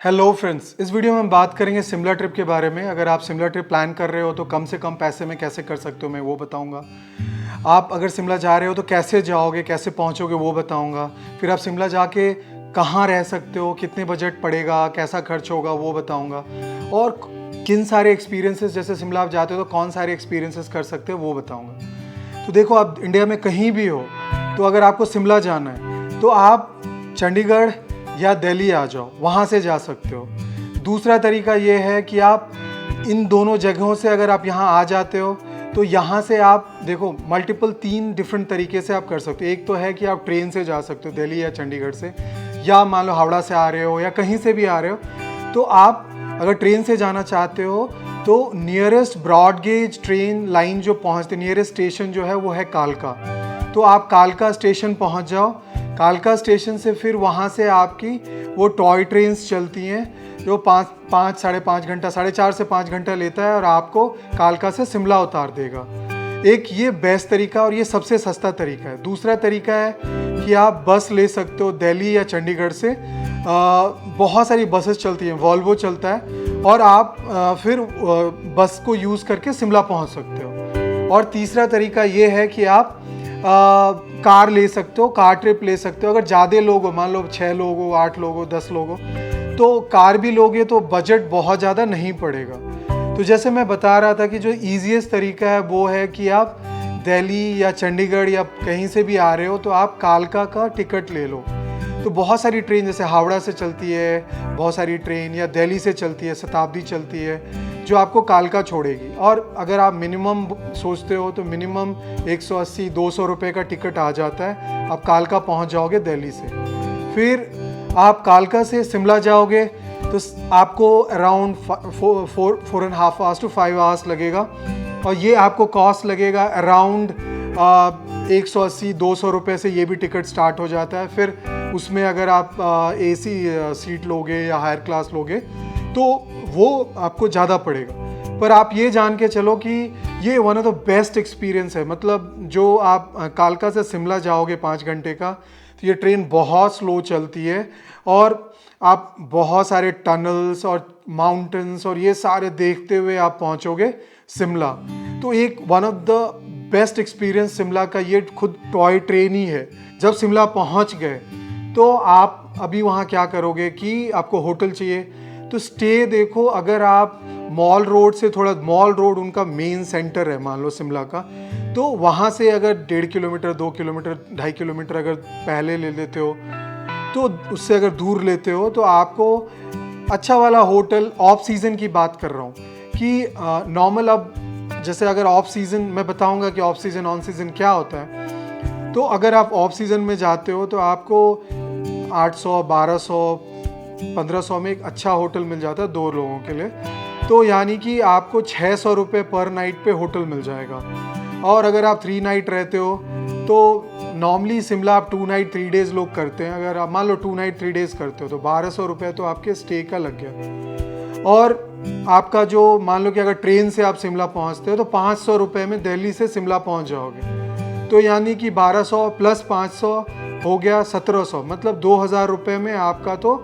Hello friends, इस video में हम बात करेंगे शिमला ट्रिप के बारे में। अगर आप शिमला ट्रिप प्लान कर रहे हो तो कम से कम पैसे में कैसे कर सकते हो मैं वो बताऊंगा। आप अगर शिमला जा रहे हो तो कैसे जाओगे, कैसे पहुंचोगे वो बताऊंगा। फिर आप शिमला जाके कहाँ रह सकते हो, कितने बजट पड़ेगा, कैसा खर्च होगा वो बताऊंगा। और किन सारे एक्सपीरियंसेस, जैसे शिमला आप जाते हो तो कौन सारे एक्सपीरियंसेस कर सकते हो वो बताऊँगा। तो देखो, आप इंडिया में कहीं भी हो तो अगर आपको शिमला जाना है तो आप चंडीगढ़ या दिल्ली आ जाओ, वहाँ से जा सकते हो। दूसरा तरीका ये है कि आप इन दोनों जगहों से अगर आप यहाँ आ जाते हो तो यहाँ से आप देखो मल्टीपल 3 डिफरेंट तरीके से आप कर सकते हो। एक तो है कि आप ट्रेन से जा सकते हो दिल्ली या चंडीगढ़ से, या मान लो हावड़ा से आ रहे हो या कहीं से भी आ रहे हो तो आप अगर ट्रेन से जाना चाहते हो तो nearest broad gauge train line जो पहुँचती, नियरेस्ट स्टेशन जो है वो है कालका। तो आप कालका स्टेशन पहुँच जाओ। कालका स्टेशन से फिर वहाँ से आपकी वो टॉय ट्रेन्स चलती हैं जो 5 5 घंटा, 4.5 से 5 घंटा लेता है और आपको कालका से शिमला उतार देगा। एक ये बेस्ट तरीका और ये सबसे सस्ता तरीका है। दूसरा तरीका है कि आप बस ले सकते हो दिल्ली या चंडीगढ़ से। बहुत सारी बसेस चलती हैं, वॉल्वो चलता है, और आप फिर बस को यूज़ करके शिमला पहुँच सकते हो। और तीसरा तरीका ये है कि आप कार ले सकते हो, कार ट्रिप ले सकते हो। अगर ज़्यादा लोग हो, मान लो 6 लोग हो, 8 लोग हो, 10 लोग हो, तो कार भी लोगे तो बजट बहुत ज़्यादा नहीं पड़ेगा। तो जैसे मैं बता रहा था कि जो ईजीएस्ट तरीका है वो है कि आप दिल्ली या चंडीगढ़ या कहीं से भी आ रहे हो तो आप कालका का टिकट ले लो। तो बहुत सारी ट्रेन जैसे हावड़ा से चलती है, बहुत सारी ट्रेन, या दिल्ली से चलती है, शताब्दी चलती है जो आपको कालका छोड़ेगी। और अगर आप मिनिमम सोचते हो तो मिनिमम 180-200 रुपये का टिकट आ जाता है, आप कालका पहुंच जाओगे दिल्ली से। फिर आप कालका से शिमला जाओगे तो आपको अराउंड 4.5 आवर्स to 5 आवर्स लगेगा, और ये आपको कॉस्ट लगेगा अराउंड 180-200 रुपये से ये भी टिकट स्टार्ट हो जाता है। फिर उसमें अगर आप एसी सीट लोगे या हायर क्लास लोगे तो वो आपको ज़्यादा पड़ेगा। पर आप ये जान के चलो कि ये one of the best experience है। मतलब जो आप कालका से शिमला जाओगे 5 घंटे का, तो ये ट्रेन बहुत स्लो चलती है और आप बहुत सारे टनल्स और माउंटेन्स और ये सारे देखते हुए आप पहुंचोगे शिमला। तो एक one of the best experience Shimla का ये खुद टॉय ट्रेन ही है। जब शिमला पहुंच गए तो आप अभी वहाँ क्या करोगे कि आपको होटल चाहिए तो स्टे देखो। अगर आप मॉल रोड से थोड़ा, मॉल रोड उनका मेन सेंटर है मान लो शिमला का, तो वहाँ से अगर 1.5 किलोमीटर, 2 किलोमीटर, 2.5 किलोमीटर अगर पहले ले लेते हो तो उससे अगर दूर लेते हो तो आपको अच्छा वाला होटल, ऑफ सीज़न की बात कर रहा हूँ कि नॉर्मल, अब जैसे अगर ऑफ सीज़न, मैं बताऊँगा कि ऑफ सीज़न ऑन सीज़न क्या होता है। तो अगर आप ऑफ सीज़न में जाते हो तो आपको 800, 1200, 1500 में एक अच्छा होटल मिल जाता है 2 लोगों के लिए। तो यानी कि आपको 600 रुपये पर नाइट पे होटल मिल जाएगा। और अगर आप 3 नाइट रहते हो तो नॉर्मली शिमला आप 2 नाइट 3 डेज़ लोग करते हैं। अगर आप मान लो 2 नाइट 3 डेज़ करते हो तो 1200 रुपये तो आपके स्टे का लग गया। और आपका जो, मान लो कि अगर ट्रेन से आप शिमला पहुंचते हो तो 500 रुपये में दिल्ली से शिमला पहुंच जाओगे। तो यानी कि 1200 प्लस 500 हो गया 1700, मतलब 2000 रुपये में आपका तो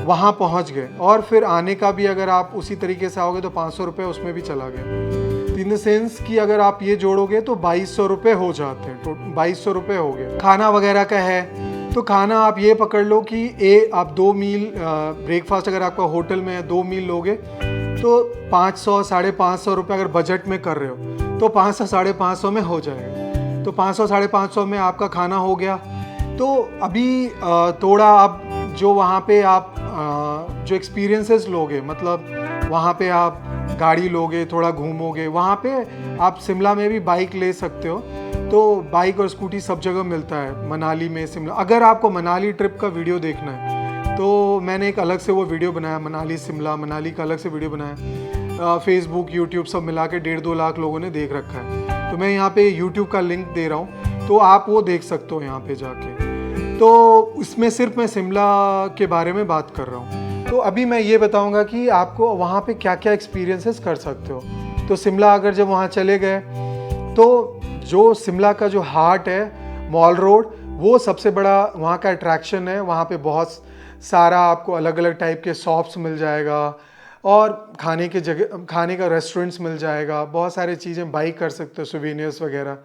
वहाँ पहुँच गए। और फिर आने का भी अगर आप उसी तरीके से आओगे तो 500 रुपये उसमें भी चला गया। इन द सेंस कि अगर आप ये जोड़ोगे तो 2200 रुपये हो जाते हैं। तो 2200 रुपये हो गए। खाना वगैरह का है तो खाना आप ये पकड़ लो कि आप 2 मील ब्रेकफास्ट अगर आपका होटल में है 2 मील लोगे तो 500, 550 रुपये अगर बजट में कर रहे हो तो 500, 550 में हो जाएगा। तो 500, 550 में आपका खाना हो गया। तो अभी थोड़ा आप जो वहाँ पे आप जो एक्सपीरियंसेस लोगे, मतलब वहाँ पे आप गाड़ी लोगे, थोड़ा घूमोगे, वहाँ पे आप शिमला में भी बाइक ले सकते हो। तो बाइक और स्कूटी सब जगह मिलता है मनाली में, शिमला। अगर आपको मनाली ट्रिप का वीडियो देखना है तो मैंने एक अलग से वो वीडियो बनाया, मनाली शिमला, मनाली का अलग से वीडियो बनाया। फेसबुक, यूट्यूब सब मिला के 1.5-2 लाख लोगों ने देख रखा है। तो मैं यहाँ पे यूट्यूब का लिंक दे रहा हूँ, तो आप वो देख सकते हो यहाँ पे जाके। तो इसमें सिर्फ मैं शिमला के बारे में बात कर रहा हूँ। तो अभी मैं ये बताऊँगा कि आपको वहाँ पे क्या क्या एक्सपीरियंसेस कर सकते हो। तो शिमला अगर जब वहाँ चले गए तो जो शिमला का जो हार्ट है, मॉल रोड, वो सबसे बड़ा वहाँ का अट्रैक्शन है। वहाँ पे बहुत सारा आपको अलग अलग टाइप के शॉप्स मिल जाएगा और खाने के जगह, खाने का रेस्टोरेंट्स मिल जाएगा, बहुत सारी चीज़ें बाई कर सकते हो, सोवेनियर्स वगैरह।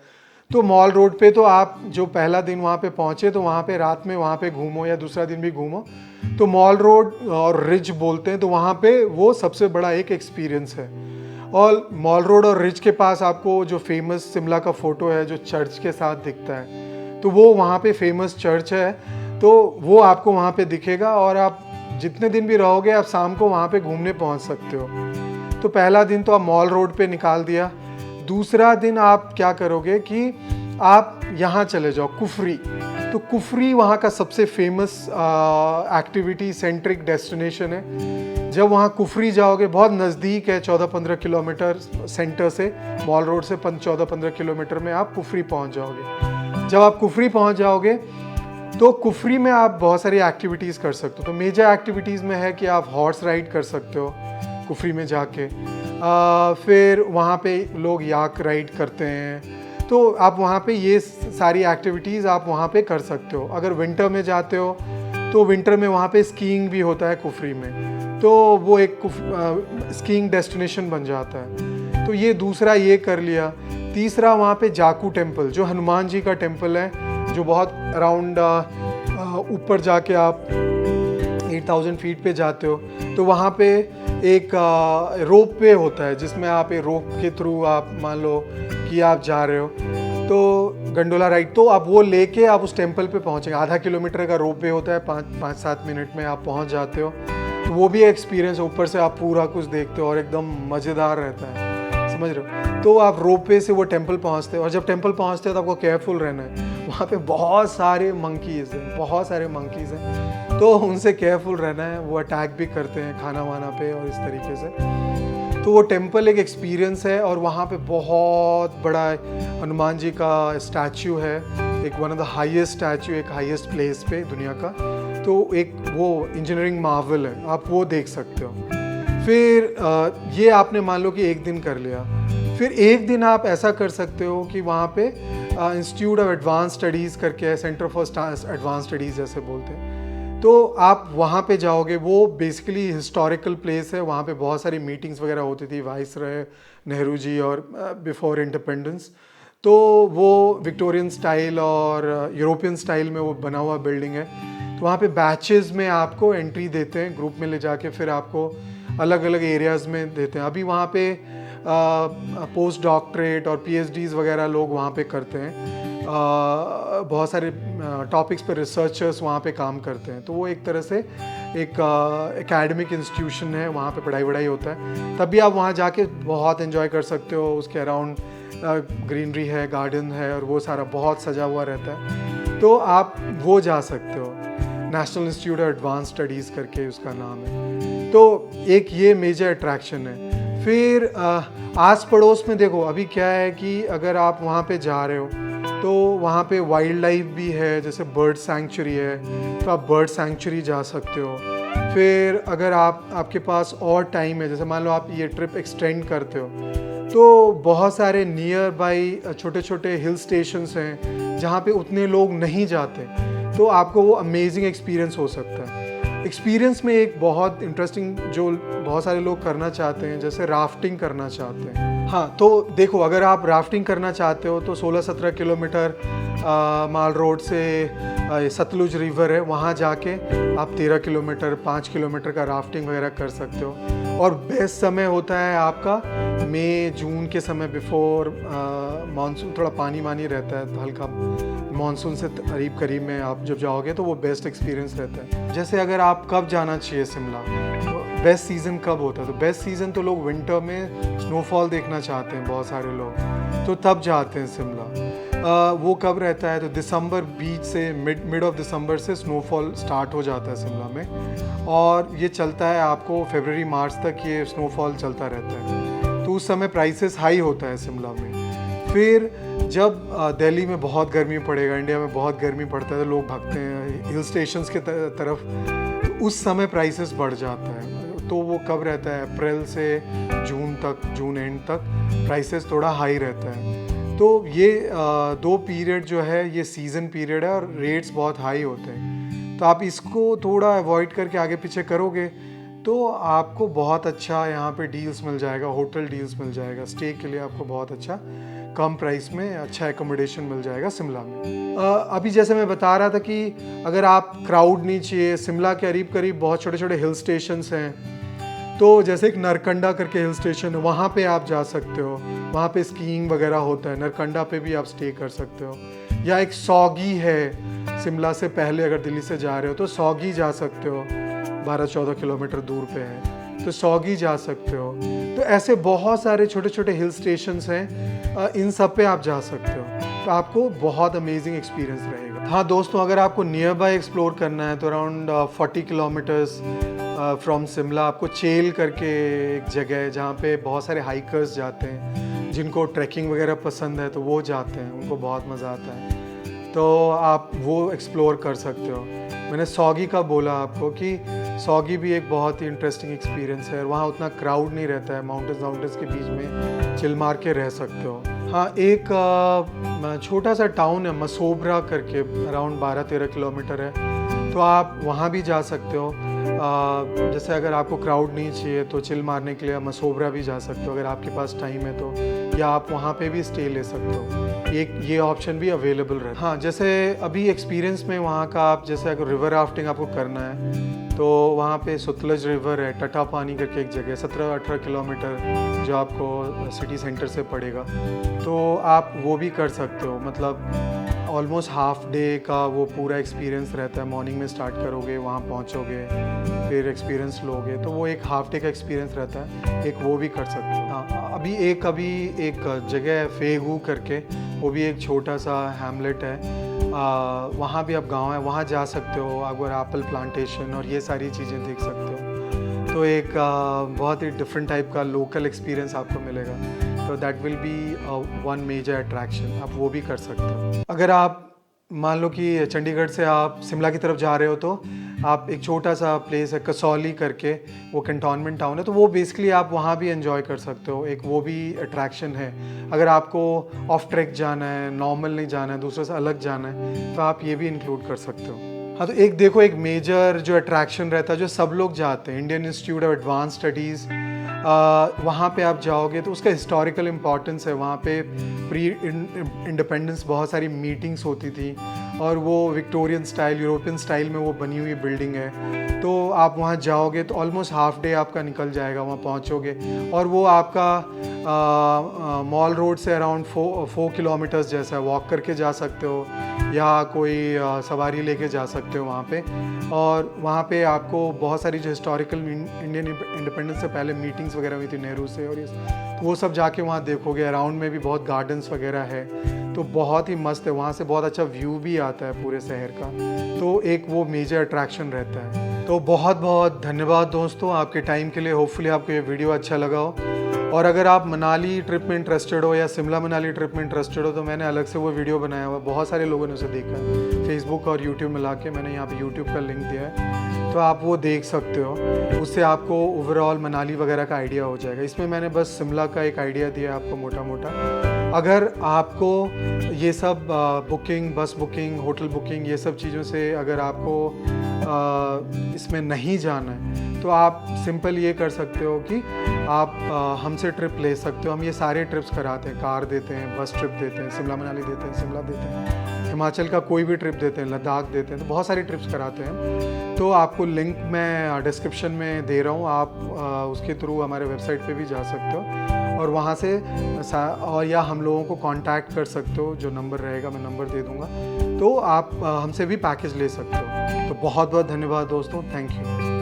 तो मॉल रोड पे तो आप जो पहला दिन वहाँ पे पहुँचे तो वहाँ पे रात में वहाँ पे घूमो या दूसरा दिन भी घूमो, तो मॉल रोड और रिज बोलते हैं, तो वहाँ पे वो सबसे बड़ा एक एक्सपीरियंस है। और मॉल रोड और रिज के पास आपको जो फेमस शिमला का फ़ोटो है जो चर्च के साथ दिखता है, तो वो वहाँ पे फेमस चर्च है, तो वो आपको वहाँ पे दिखेगा और आप जितने दिन भी रहोगे आप शाम को वहाँ पे घूमने पहुँच सकते हो। तो पहला दिन तो आप मॉल रोड पे निकाल दिया। दूसरा दिन आप क्या करोगे कि आप यहाँ चले जाओ कुफरी। तो कुफरी वहाँ का सबसे फेमस एक्टिविटी सेंट्रिक डेस्टिनेशन है। जब वहाँ कुफरी जाओगे, बहुत नज़दीक है, 14-15 किलोमीटर सेंटर से, मॉल रोड से 14-15 किलोमीटर में आप कुफरी पहुँच जाओगे। जब आप कुफरी पहुँच जाओगे तो कुफरी में आप बहुत सारी एक्टिविटीज़ कर सकते हो। तो मेजर एक्टिविटीज़ में है कि आप हॉर्स राइड कर सकते हो कुफरी में जाके, फिर वहाँ पे लोग याक राइड करते हैं, तो आप वहाँ पे ये सारी एक्टिविटीज़ आप वहाँ पे कर सकते हो। अगर विंटर में जाते हो तो विंटर में वहाँ पे स्कीइंग भी होता है कुफरी में, तो वो एक स्कीइंग डेस्टिनेशन बन जाता है। तो ये दूसरा ये कर लिया। तीसरा वहाँ पे जाकू टेम्पल, जो हनुमान जी का टेम्पल है, जो बहुत अराउंड ऊपर जाके आप 8000 फीट पे जाते हो, तो वहाँ पे एक रोप वे होता है जिसमें आप एक रोप के थ्रू आप मान लो कि आप जा रहे हो, तो गंडोला राइड, तो आप वो लेके आप उस टेम्पल पे पहुँचेंगे। आधा किलोमीटर का रोप वे होता है, 5-7 मिनट में आप पहुँच जाते हो। तो वो भी एक्सपीरियंस, ऊपर से आप पूरा कुछ देखते हो और एकदम मज़ेदार रहता है, समझ रहे हो। तो आप रोप वे से वो टेम्पल पहुँचते हो, और जब टेम्पल पहुँचते हो तो आपको केयरफुल रहना है। वहाँ पे बहुत सारे मंकीज़ हैं, तो उनसे केयरफुल रहना है, वो अटैक भी करते हैं खाना वाना पे और इस तरीके से। तो वो टेम्पल एक एक्सपीरियंस है, और वहाँ पे बहुत बड़ा हनुमान जी का स्टैचू है, एक one of the highest statue, एक हाईएस्ट प्लेस पे दुनिया का, तो एक वो इंजीनियरिंग मार्वल है, आप वो देख सकते हो। फिर ये आपने मान लो कि एक दिन कर लिया। फिर एक दिन आप ऐसा कर सकते हो कि वहाँ पे इंस्टीट्यूट ऑफ एडवांस स्टडीज़ करके है, सेंटर फॉर एडवांस स्टडीज़ जैसे बोलते हैं, तो आप वहाँ पे जाओगे। वो बेसिकली हिस्टोरिकल प्लेस है, वहाँ पे बहुत सारी मीटिंग्स वगैरह होती थी, वाइस रहे नेहरू जी और बिफोर इंडिपेंडेंस। तो वो विक्टोरियन स्टाइल और यूरोपियन स्टाइल में वो बना हुआ बिल्डिंग है। तो वहाँ पे बैचेस में आपको एंट्री देते हैं, ग्रुप में ले जाके फिर आपको अलग अलग एरियाज़ में देते हैं। अभी वहाँ पे पोस्ट डॉक्टरेट और पीएचडीज़ वगैरह लोग वहाँ पे करते हैं, बहुत सारे टॉपिक्स पे रिसर्चर्स वहाँ पे काम करते हैं। तो वो एक तरह से एक एकेडमिक इंस्टीट्यूशन है, वहाँ पे पढ़ाई वढ़ाई होता है। तब भी आप वहाँ जाके बहुत एंजॉय कर सकते हो। उसके अराउंड ग्रीनरी है, गार्डन है, और वो सारा बहुत सजा हुआ रहता है, तो आप वो जा सकते हो। National institute of advance studies करके उसका नाम है। तो एक ये मेजर अट्रैक्शन है। फिर आस पड़ोस में देखो, अभी क्या है कि अगर आप वहाँ पे जा रहे हो तो वहाँ पे वाइल्ड लाइफ भी है, जैसे बर्ड सैंक्चुरी है, तो आप बर्ड सैंक्चुरी जा सकते हो। फिर अगर आपके पास और टाइम है, जैसे मान लो आप ये ट्रिप एक्सटेंड करते हो, तो बहुत सारे नियर बाई छोटे छोटे हिल स्टेशंस हैं जहाँ पे उतने लोग नहीं जाते, तो आपको वो अमेजिंग एक्सपीरियंस हो सकता है। एक्सपीरियंस में एक बहुत इंटरेस्टिंग जो बहुत सारे लोग करना चाहते हैं, जैसे राफ्टिंग करना चाहते हैं। हाँ, तो देखो, अगर आप राफ्टिंग करना चाहते हो तो 16-17 किलोमीटर माल रोड से सतलुज रिवर है, वहाँ जाके आप 13 किलोमीटर 5 किलोमीटर का राफ्टिंग वगैरह कर सकते हो। और बेस्ट समय होता है आपका मई जून के समय, बिफोर मानसून, थोड़ा पानी वानी रहता है, तो हल्का मानसून से करीब में आप जब जाओगे तो वो बेस्ट एक्सपीरियंस रहता है। जैसे अगर आप कब जाना चाहिए शिमला, तो बेस्ट सीज़न कब होता है, तो बेस्ट सीज़न तो लोग विंटर में स्नोफॉल देखना चाहते हैं, बहुत सारे लोग, तो तब जाते हैं शिमला। वो कब रहता है, तो दिसंबर बीच से मिड ऑफ दिसंबर से स्नोफॉल स्टार्ट हो जाता है शिमला में, और ये चलता है आपको फरवरी मार्च तक ये स्नोफॉल चलता रहता है। तो उस समय प्राइसेस हाई होता है शिमला में। फिर जब दिल्ली में बहुत गर्मी पड़ेगा, इंडिया में बहुत गर्मी पड़ता है, तो लोग भागते हैं हिल स्टेशंस के तरफ, तो उस समय प्राइसेस बढ़ जाता है। तो वो कब रहता है, अप्रैल से जून तक, जून एंड तक प्राइसेस थोड़ा हाई रहता है। तो ये 2 पीरियड जो है ये सीज़न पीरियड है और रेट्स बहुत हाई होते हैं। तो आप इसको थोड़ा अवॉइड करके आगे पीछे करोगे तो आपको बहुत अच्छा यहाँ पे डील्स मिल जाएगा, होटल डील्स मिल जाएगा, स्टे के लिए आपको बहुत अच्छा कम प्राइस में अच्छा एकोमोडेशन मिल जाएगा शिमला में। अभी जैसे मैं बता रहा था कि अगर आप क्राउड नहीं चाहिए, शिमला के करीब करीब बहुत छोटे छोटे हिल स्टेशंस हैं, तो जैसे एक नरकंडा करके हिल स्टेशन है, वहाँ पे आप जा सकते हो, वहाँ पे स्कीइंग वगैरह होता है, नरकंडा पे भी आप स्टे कर सकते हो। या एक सौगी है, शिमला से पहले अगर दिल्ली से जा रहे हो तो सौगी जा सकते हो, 12-14 किलोमीटर दूर पे है, तो सौगी जा सकते हो। तो ऐसे बहुत सारे छोटे छोटे हिल स्टेशंस हैं, इन सब पे आप जा सकते हो, तो आपको बहुत अमेजिंग एक्सपीरियंस रहेगा। हाँ दोस्तों, अगर आपको नियर बाय एक्सप्लोर करना है तो अराउंड 40 किलोमीटर्स फ्रॉम शिमला आपको चेल करके एक जगह है जहाँ पे बहुत सारे हाइकर्स जाते हैं, जिनको ट्रैकिंग वगैरह पसंद है तो वो जाते हैं, उनको बहुत मज़ा आता है, तो आप वो एक्सप्लोर कर सकते हो। मैंने सौगी का बोला आपको कि सौगी भी एक बहुत ही इंटरेस्टिंग एक्सपीरियंस है, वहाँ उतना क्राउड नहीं रहता है, माउंटेन्स के बीच में चिल मार के रह सकते हो। हाँ, एक छोटा सा टाउन है मसोबरा करके, अराउंड 12-13 किलोमीटर है, तो आप वहाँ भी जा सकते हो। जैसे अगर आपको क्राउड नहीं चाहिए तो चिल मारने के लिए मसोबरा भी जा सकते हो, अगर आपके पास टाइम है तो, या आप वहाँ पे भी स्टे ले सकते हो, एक ये ऑप्शन भी अवेलेबल रहता है। हाँ, जैसे अभी एक्सपीरियंस में वहाँ का आप जैसे अगर रिवर राफ्टिंग आपको करना है तो वहाँ पे सतलज रिवर है, टटा पानी करके एक जगह, 17-18 किलोमीटर जो आपको सिटी सेंटर से पड़ेगा, तो आप वो भी कर सकते हो। मतलब ऑलमोस्ट हाफ डे का वो पूरा एक्सपीरियंस रहता है, मॉर्निंग में स्टार्ट करोगे, वहाँ पहुँचोगे, फिर एक्सपीरियंस लोगे, तो वो एक हाफ डे का एक्सपीरियंस रहता है, एक वो भी कर सकते हो। हाँ, अभी एक जगह है फेगू करके, वो भी एक छोटा सा हैमलेट है, वहाँ भी आप गांव है, वहाँ जा सकते हो, अगर एप्पल प्लांटेशन और ये सारी चीज़ें देख सकते हो, तो एक बहुत ही डिफरेंट टाइप का लोकल एक्सपीरियंस आपको मिलेगा, तो that will be one major attraction, आप वो भी कर सकते हो। अगर आप मान लो कि चंडीगढ़ से आप शिमला की तरफ जा रहे हो तो आप एक छोटा सा प्लेस है कसौली करके, वो कैंटोनमेंट टाउन है, तो वो बेसिकली आप वहाँ भी एंजॉय कर सकते हो, एक वो भी अट्रैक्शन है। अगर आपको ऑफ ट्रैक जाना है, नॉर्मल नहीं जाना है, दूसरे से अलग जाना है, तो आप ये भी इंक्लूड कर सकते हो। हाँ, तो एक देखो, एक मेजर जो अट्रैक्शन रहता है जो सब लोग जाते हैं, Indian institute of advance studies, वहाँ पे आप जाओगे तो उसका हिस्टोरिकल इम्पॉर्टेंस है। वहाँ पे प्री इंडिपेंडेंस बहुत सारी मीटिंग्स होती थी, और वो विक्टोरियन स्टाइल, यूरोपियन स्टाइल में वो बनी हुई बिल्डिंग है, तो आप वहाँ जाओगे तो ऑलमोस्ट हाफ डे आपका निकल जाएगा, वहाँ पहुँचोगे, और वो आपका मॉल रोड से अराउंड 4 किलोमीटर्स जैसा है, वॉक करके जा सकते हो या कोई सवारी लेके जा सकते हो वहाँ पे। और वहाँ पे आपको बहुत सारी जो हिस्टोरिकल इंडियन इंडिपेंडेंस से पहले मीटिंग्स वगैरह हुई थी नेहरू से, और ये तो वो सब जाके वहाँ देखोगे। अराउंड में भी बहुत गार्डन्स वगैरह है, तो बहुत ही मस्त है, वहाँ से बहुत अच्छा व्यू भी आता है पूरे शहर का, तो एक वो मेजर अट्रैक्शन रहता है। तो बहुत बहुत धन्यवाद दोस्तों आपके टाइम के लिए, होपफुली आपको ये वीडियो अच्छा लगा हो। और अगर आप मनाली ट्रिप में इंटरेस्टेड हो या शिमला मनाली ट्रिप में इंटरेस्टेड हो तो मैंने अलग से वो वीडियो बनाया हुआ, बहुत सारे लोगों ने उसे देखा है, फेसबुक और यूट्यूब मिला के मैंने यहाँ पे यूट्यूब का लिंक दिया है, तो आप वो देख सकते हो, उससे आपको ओवरऑल मनाली वगैरह का आइडिया हो जाएगा। इसमें मैंने बस शिमला का एक आइडिया दिया है आपको मोटा मोटा। अगर आपको ये सब बुकिंग, बस बुकिंग, होटल बुकिंग, ये सब चीज़ों से अगर आपको इसमें नहीं जाना है तो आप सिंपल ये कर सकते हो कि आप हमसे ट्रिप ले सकते हो। हम ये सारे ट्रिप्स कराते हैं, कार देते हैं, बस ट्रिप देते हैं, शिमला मनाली देते हैं, शिमला देते हैं, हिमाचल का कोई भी ट्रिप देते हैं, लद्दाख देते हैं, तो बहुत सारी ट्रिप्स कराते हैं। तो आपको लिंक मैं डिस्क्रिप्शन में दे रहा हूँ, आप उसके थ्रू हमारे वेबसाइट पे भी जा सकते हो और वहाँ से और या हम लोगों को कांटेक्ट कर सकते हो, जो नंबर रहेगा मैं नंबर दे दूँगा, तो आप हमसे भी पैकेज ले सकते हो। तो बहुत बहुत धन्यवाद दोस्तों, थैंक यू।